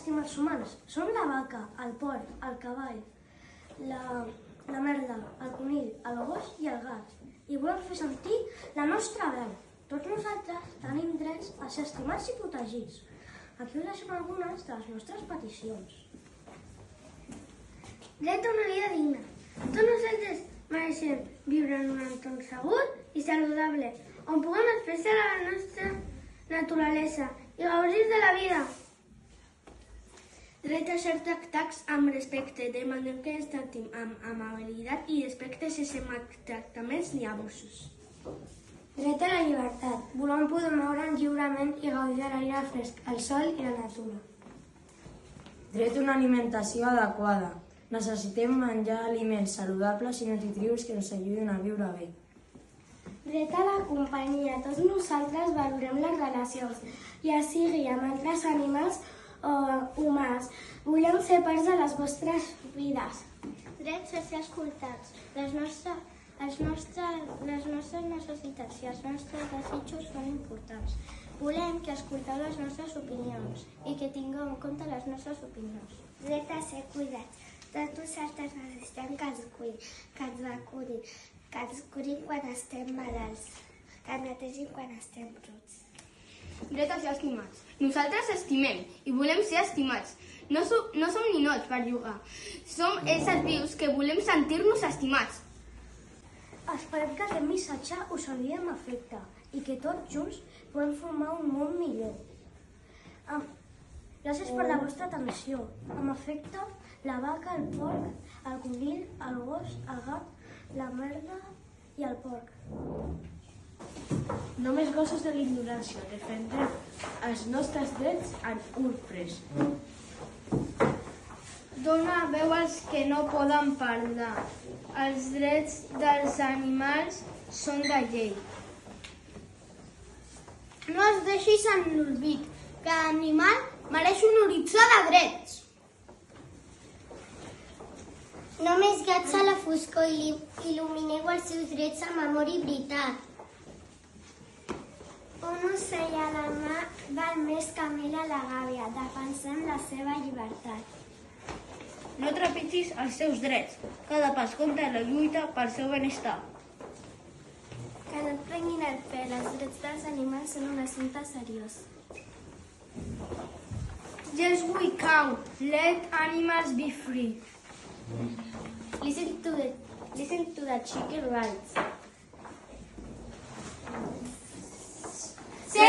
estimar els humans. Som la vaca, el porc, el cavall, la merda, el conill, el gos i el gat. I volem fer sentir la nostra veu. Tots nosaltres tenim drets a ser estimats i protegits. Aquí us deixem algunes de les nostres peticions. Dret a una vida digna. Tots nosaltres mereixem viure en un entorn segur i saludable, on puguem expressar la nostra naturalesa i gaudir de la vida. Dret a ser tractats amb respecte, demanem que ens tractin amb amabilitat i respecte sense maltractaments ni abusos. Dret a la llibertat. Volem poder moure'ns lliurement i gaudir de l'aire fresc, el sol i la natura. Dret a una alimentació adequada. Necessitem menjar aliments saludables i nutritius que ens ajudin a viure bé. Dret a la companyia. Tots nosaltres valorem les relacions, ja sigui amb altres animals o humans. Volem ser parts de les vostres vides. Dret a ser escoltats. Les nostres necessitats i els nostres desitjos són importants. Volem que escolteu les nostres opinions i que tingueu en compte les nostres opinions. Dret a ser cuidats. Tots nosaltres necessitem que ens cuidin, que ens vacunin, que ens curin quan estem malalts, que ens netegin quan estem bruts. Dret a ser estimats. Nosaltres estimem i volem ser estimats. No som ninots per jugar. Som éssers vius que volem sentir-nos estimats. Esperem que aquest missatge us enviï amb afecte i que tots junts podem formar un món millor. Gràcies per la vostra atenció. Amb afecte, la vaca, el porc, el conill, el gos, el gat, la merda i el porc. Només gossos de l'ignorància. Defendrem els nostres drets en urpres. Dona veu als que no poden parlar. Els drets dels animals són de llei. No es deixis en l'olvid. Cada animal mereix un horitzó de drets. Només gats a la foscor i il·lumineu els seus drets amb amor i veritat. Un ocell a la mà val més que mil a la gàbia. Defensem la seva llibertat. No trepitgis els seus drets. Cada pas compta la lluita pel seu benestar. Que no et prenguin el pèl. Els drets dels animals són un assumpte seriós. Yes, we can. Let animals be free. Listen to the chicken rights. Sí!